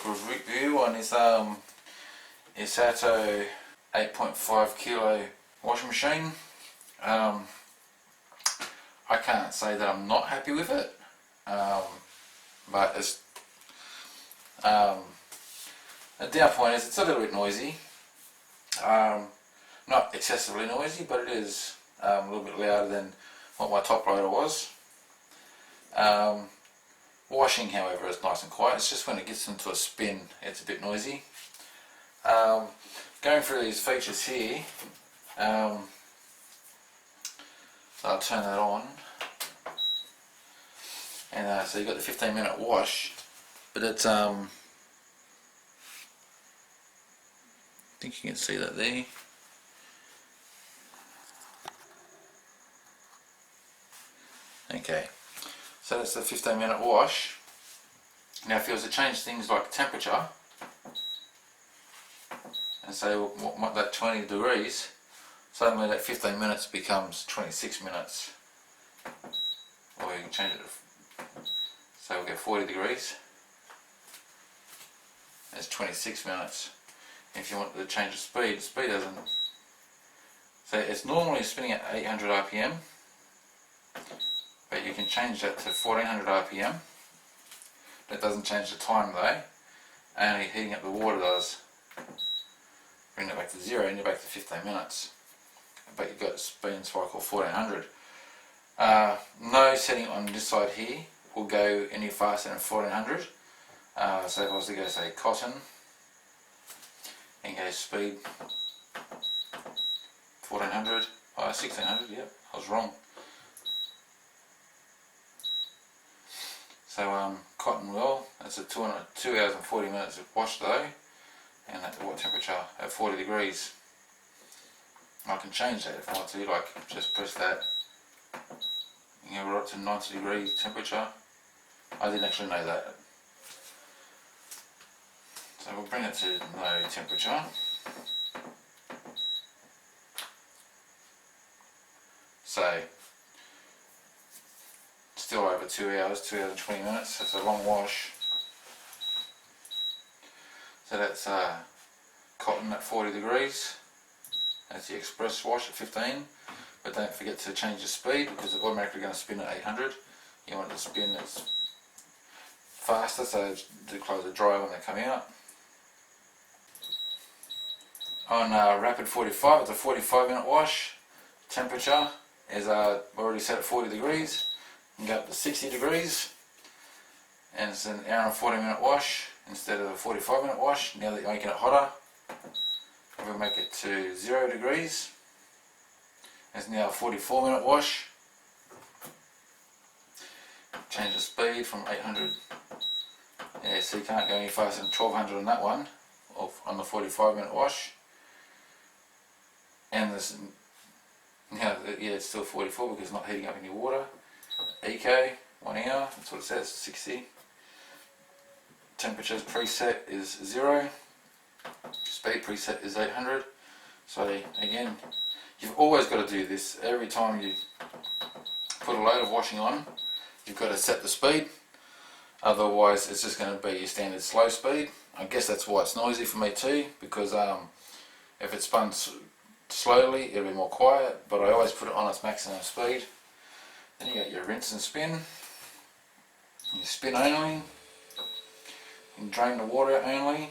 quick review on this Esatto 8.5kg washing machine. I can't say that I'm not happy with it, but it's the down point is it's a little bit noisy. Not excessively noisy, but it is a little bit louder than what my top loader was. Washing, however, is nice and quiet. It's just when it gets into a spin, it's a bit noisy. Going through these features here, so I'll turn that on, and so you've got the 15-minute wash, but it's I think you can see that there. Okay, so that's the 15-minute wash. Now if you was to change things like temperature, and say what that 20 degrees, suddenly that 15 minutes becomes 26 minutes. Or you can change it to, so we'll get 40 degrees. That's 26 minutes. If you want to change the speed doesn't. So it's normally spinning at 800 RPM, but you can change that to 1400 RPM. That doesn't change the time though, only heating up the water does. Bring it back to 0 and you're back to 15 minutes. But you've got a spin cycle 1400. No setting on this side here will go any faster than 1400. So if I was to go say cotton and go speed 1400, 1600, yep, I was wrong. So cotton wool, that's a 2 hours and 40 minutes of wash though, and at what temperature? At 40 degrees. I can change that if I want to, like just press that, you know, right to 90 degrees temperature. I didn't actually know that. So we'll bring it to no temperature. So still over 2 hours, 2 hours and 20 minutes. That's a long wash. So that's cotton at 40 degrees. That's the express wash at 15. But don't forget to change the speed because it's automatically going to spin at 800. You want it to spin that's faster so the clothes are dry when they come out. On rapid 45, it's a 45-minute wash. Temperature is already set at 40 degrees. You can go up to 60 degrees, and it's an hour and 40-minute wash instead of a 45-minute wash. Now that you're making it hotter, we'll make it to 0 degrees. It's now a 44-minute wash. Change the speed from 800. Yeah, so you can't go any faster than 1200 on that one, on the 45-minute wash. And this, yeah, it's still 44 because it's not heating up any water. Eco, 1 hour, that's what it says, 60. Temperatures preset is 0. Speed preset is 800. So again, you've always got to do this. Every time you put a load of washing on, you've got to set the speed. Otherwise it's just going to be your standard slow speed. I guess that's why it's noisy for me too, because if it spun slowly it'll be more quiet, but I always put it on its maximum speed. Then you got your rinse and spin. You spin only. You drain the water only.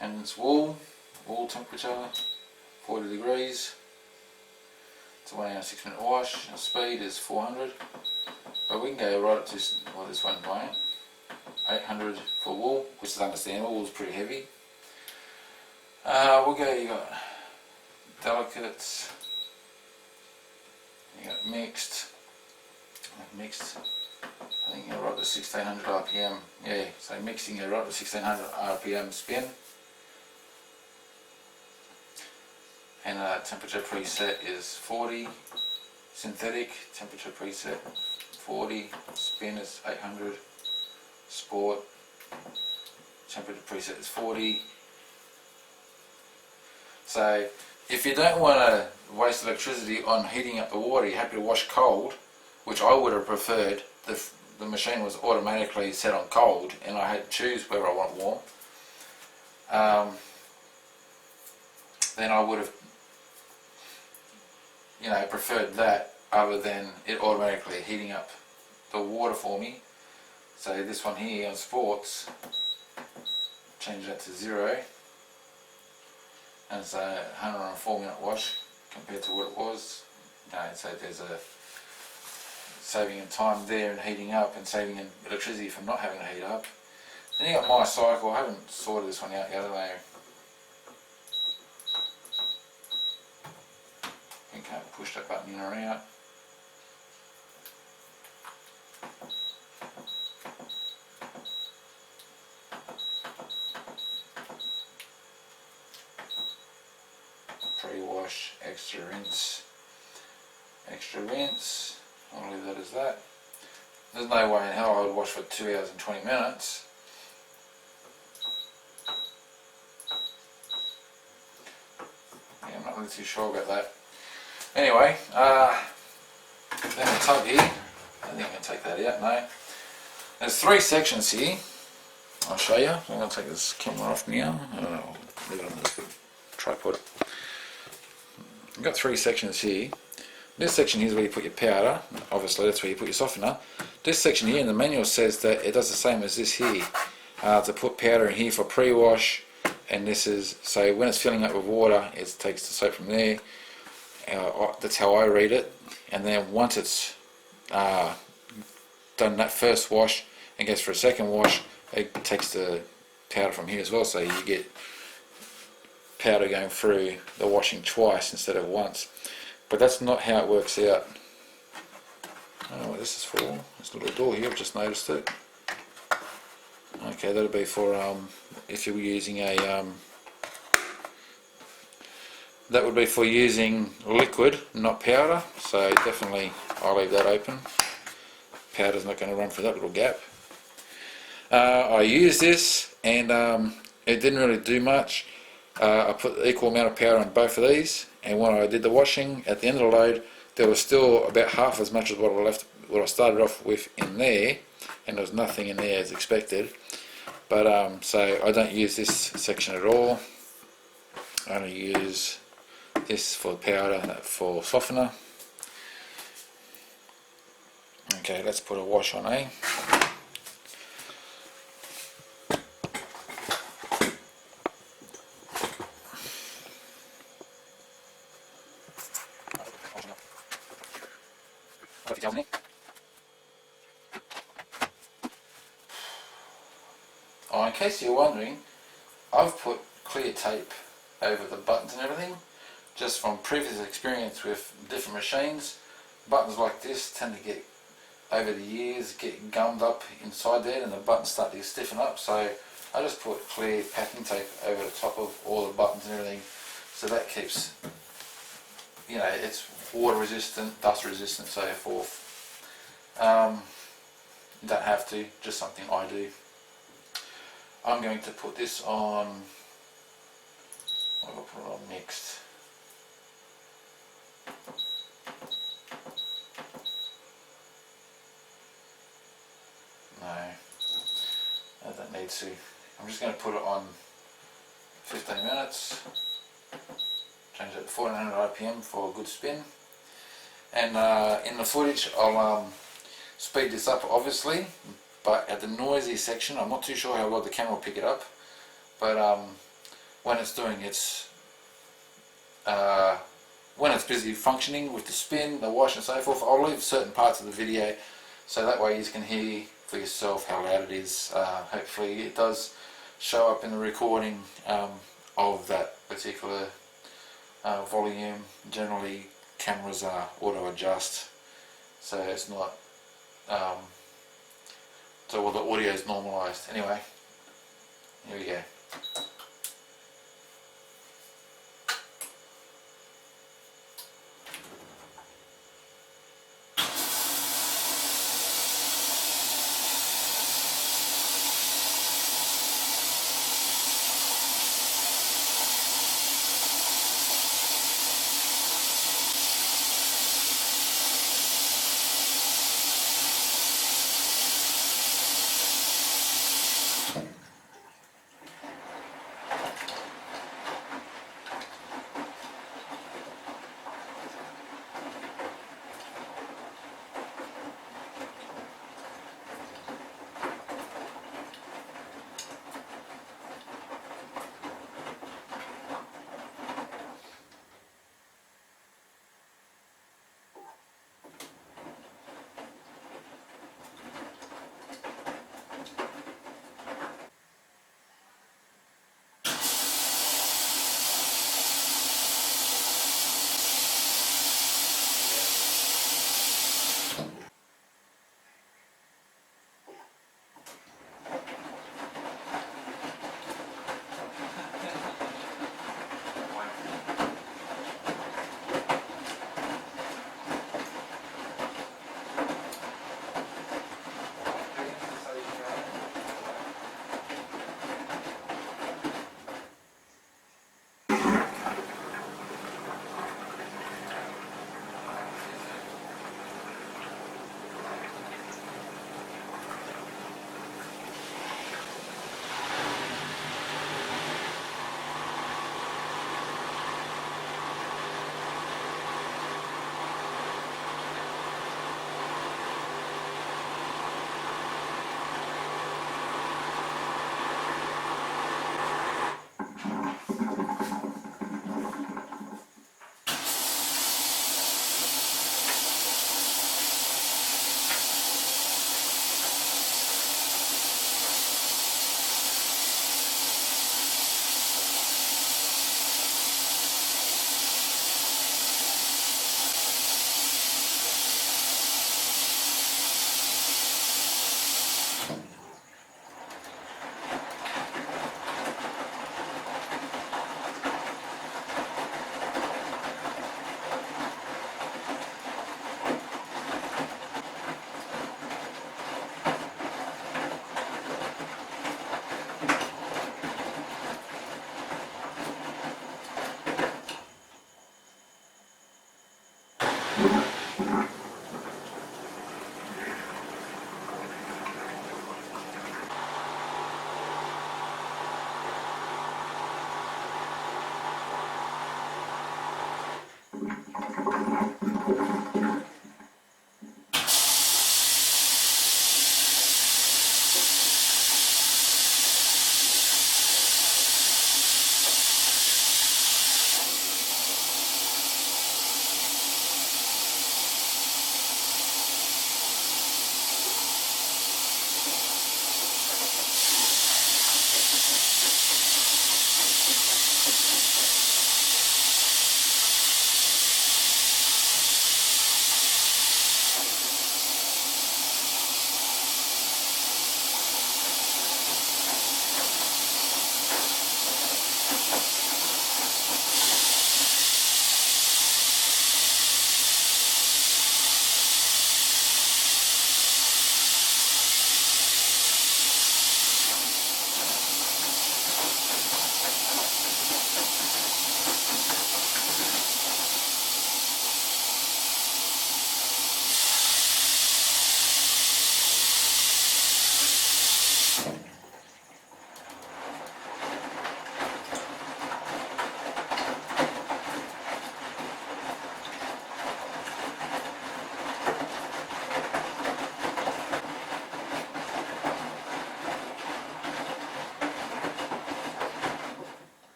And it's wool temperature, 40 degrees. It's a 1 hour 6-minute wash. The speed is 400. But we can go right up to, well, this one won't. 800 for wool, which is understandable. Wool's pretty heavy. We'll go, you got delicates. You got mixed, I think you're right to 1600 RPM, yeah, so mixing you're right to 1600 RPM spin. And temperature preset is 40, synthetic, temperature preset 40, spin is 800, sport, temperature preset is 40. So if you don't want to waste electricity on heating up the water, you're happy to wash cold, which I would have preferred the machine was automatically set on cold and I had to choose whether I want warm, then I would have, you know, preferred that other than it automatically heating up the water for me. So this one here on sports, change that to 0, and it's a 104-minute wash compared to what it was. You know, so there's a saving in time there and heating up, and saving in electricity from not having to heat up. Then you got my cycle. I haven't sorted this one out yet, although you can't push that button in or out. Pre-wash, extra rinse, I'll leave that as that. There's no way in hell I would wash for 2 hours and 20 minutes. Yeah, I'm not really too sure about that. Anyway, then the tub here, I think I can take that out, no. There's 3 sections here, I'll show you. I'm going to take this camera off now. I'll leave it on this tripod. I've got 3 sections here. This section here is where you put your powder, obviously that's where you put your softener. This section here in the manual says that it does the same as this here, to put powder in here for pre-wash, and this is, so when it's filling up with water, it takes the soap from there. That's how I read it, and then once it's done that first wash and goes for a second wash, it takes the powder from here as well, so you get powder going through the washing twice instead of once. But that's not how it works out. I don't know what this is for. There's a little door here, I've just noticed it. Okay, that'll be for if you're using a that would be for using liquid, not powder, so definitely I'll leave that open. Powder's not going to run through that little gap. I used this and it didn't really do much. I put the equal amount of powder on both of these, and when I did the washing at the end of the load, there was still about half as much as what I started off with in there, and there was nothing in there as expected. But so I don't use this section at all. I only use this for powder and that for softener. Okay, let's put a wash on, eh? Oh, in case you're wondering, I've put clear tape over the buttons and everything, just from previous experience with different machines. Buttons like this tend to get, over the years, get gummed up inside there and the buttons start to stiffen up, so I just put clear packing tape over the top of all the buttons and everything, so that keeps, you know, it's water resistant, dust resistant, so forth. You don't have to, just something I do. I'm going to put this on, I'll put it on mixed. No, I don't need to. I'm just going to put it on 15 minutes, change it to 1400 RPM for a good spin. And in the footage I'll speed this up obviously, but at the noisy section, I'm not too sure how well the camera will pick it up, but when it's doing its, when it's busy functioning with the spin, the wash and so forth, I'll leave certain parts of the video so that way you can hear for yourself how loud it is. Hopefully it does show up in the recording of that particular volume. Generally cameras are auto adjust, so it's not so all the audio is normalized. Anyway, here we go.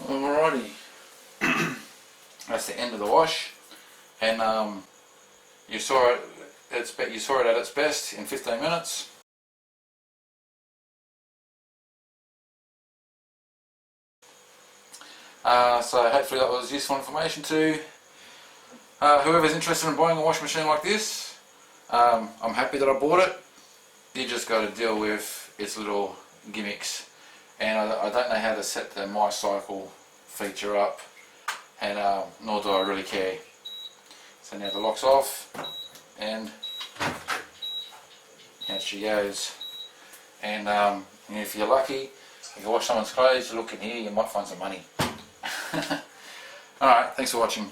Alrighty, that's the end of the wash, and you saw it. You saw it at its best in 15 minutes. So hopefully that was useful information to whoever's interested in buying a washing machine like this. I'm happy that I bought it. You just got to deal with its little gimmicks, and I don't know how to set the My Cycle feature up, and nor do I really care. So now the lock's off, and out she goes. And if you're lucky, if you wash someone's clothes, you look in here, you might find some money. Alright, thanks for watching.